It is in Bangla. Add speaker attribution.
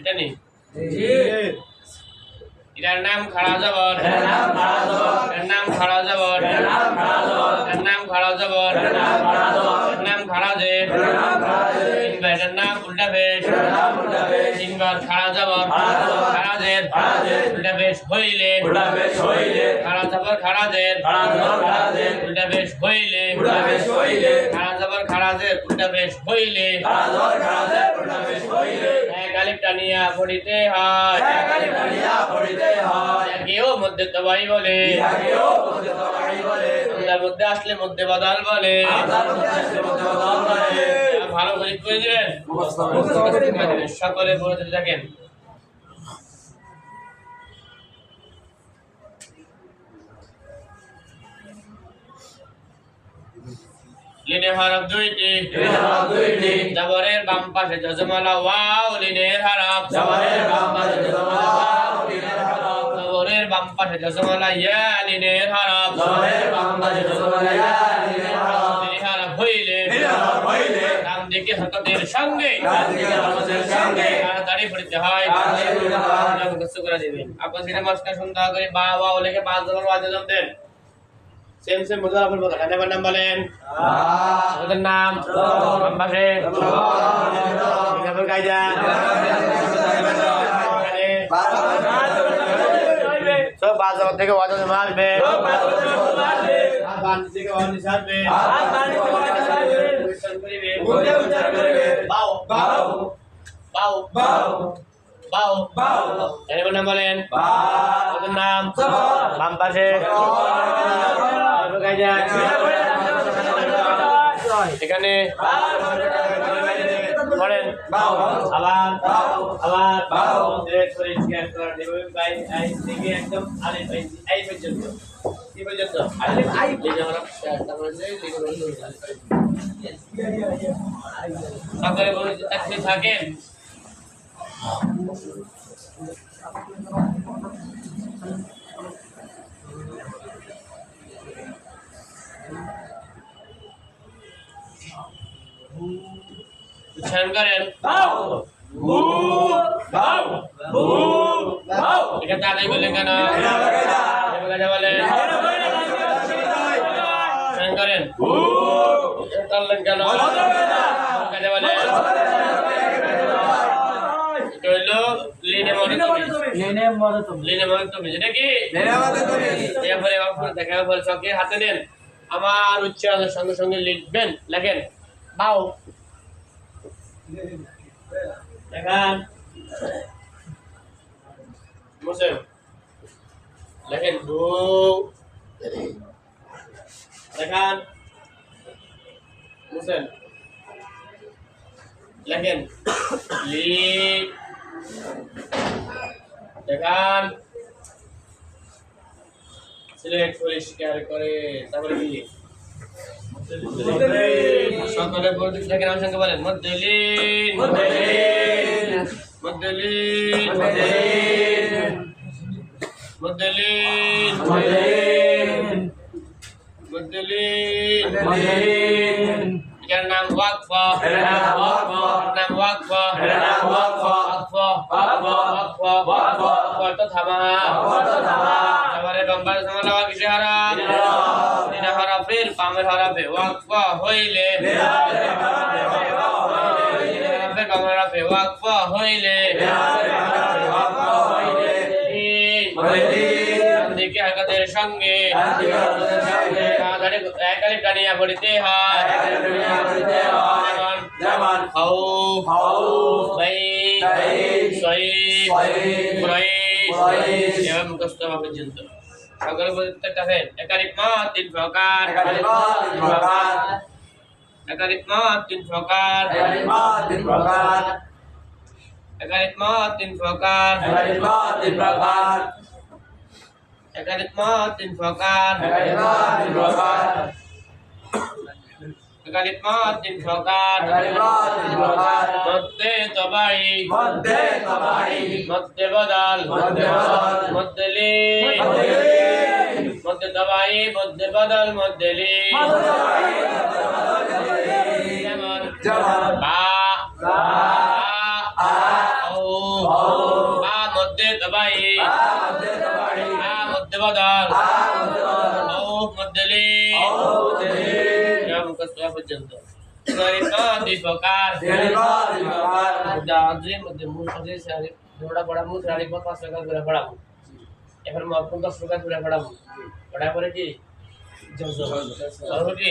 Speaker 1: এটা নেই এটার নাম খাড়া জবর এটার নাম খাড়া জবর এটার নাম খাড়া জবর এটার নাম খাড়া জের এটার নাম উল্টা পেশ তিনবার খাড়া জবর খাড়া জের উল্টা পেশ হইলে খাড়া জবর খাড়া জের উল্টা পেশ হইলে খাড়া জবর খাড়া জের উল্টা পেশ হইলে এক আলিফ টানিয়া পড়িতে হয় কেউ মধ্যে তবাই বলে আমদার মধ্যে আসলে মধ্যে বদল বলে ভালো করে করে দিলেন সকলে বলে থাকেন লিনে হরফ দুইটি জবরের বাম পাশে জজমালা ওয়াও লিনের হরফ জবরের বাম পাশে জজমালা ওয়াও লিনের হরফ জবরের বাম পাশে জজমালা ইয়া লিনের হরফ জবরের বাম পাশে জজমালা ইয়া লিনের হরফ লিনের হরফ হইলে ডান দিকে হরকতের সঙ্গে তাড়াতাড়ি পড়তে হয় মুখস্থ করে দিবেন আপনারা সেটা মাস্টার শুনতে করে বা ওয়াও লিখে পাঁচ জবর ওয়াজ জম দেন सेम सेम मुद्दा पर बोला खाने का नाम बोलें मुद्दा नाम पाशे क्या पर कायदा सब बात जब तक वादा जमाल बे बात से के वादा निशान बे क्वेश्चन करी बे बाओ बाओ बाओ बाओ बाओ बाओ खाने का नाम बोलें मुद्दा नाम बाम पाशे এখানে পড়েন আবার পরিষ্কার করে দেবেন ভাই আই থেকে একদম আলিফ আই পর্যন্ত কি পর্যন্ত আলিফ আই লিখে আমরা তারপরে লিখে বলতে সকলে বলে থাকতে থাকেন উচ্চারণ করেন এটা তাড়াতাড়ি বললেন কেন বলেন উচ্চারণ করেন টানলেন কেন বলেন হাতে নেন আমার উচ্চারণের সঙ্গে সঙ্গে লিখবেন লেখেন বাও দেখান মুসলিম লেখেন দু দেখান মুসলিম লেখেন লি দেখান সিলেক্ট পরিষ্কার করে তারপরে কি সকলে বলতে থাকেন আমার সঙ্গে বলেন মদ্দেলিন মদ্দেলিন মদ্দেলিন মদ্দেলিন মদ্দেলিন এর নাম ওয়াকফা নাম ওয়াকফা ওয়াকফা তো থামা এবারে লম্বা সমলা কিসে হারাম নিনা হরফের পামের হরফে ওয়াকফা হইলে হরফে কামের হরফে ওয়াকফা হইলে দিকে হাকাতের সঙ্গে এক আলিফ টানিয়া পড়িতে হয় যেমন খাউফ বাইত সাইফ কুরাইশ এভাবে মুখস্থ হওয়া পর্যন্ত সকলে বলতে থাকেন এক আলিফ মাদ তিন প্রকার এক আলিফ মাদ তিন প্রকার এক আলিফ মাদ তিন প্রকার এক আলিফ মাদ তিন প্রকার এক আলিফ মাদ তিন প্রকার এক আলিফ মাদ তিন প্রকার এক আলিফ মাদ তিন প্রকার এক আলিফ মাদ তিন প্রকার মধ্যে তবাই মধ্যে বদল মধ্যে লি মধ্যে তবাই মধ্যে বদল মধ্যে লি যেমন বা তবাই আ মধ্যে বদল ও মধ্যলি মুখস্থ পর্যন্ত দীপকার মধ্যে মূল পড়া মূল শ্রেণী 5 প্রকার করে পড়াবো এখন মহকুম 10 প্রকার করে পড়াবো পড়া পরে কি কি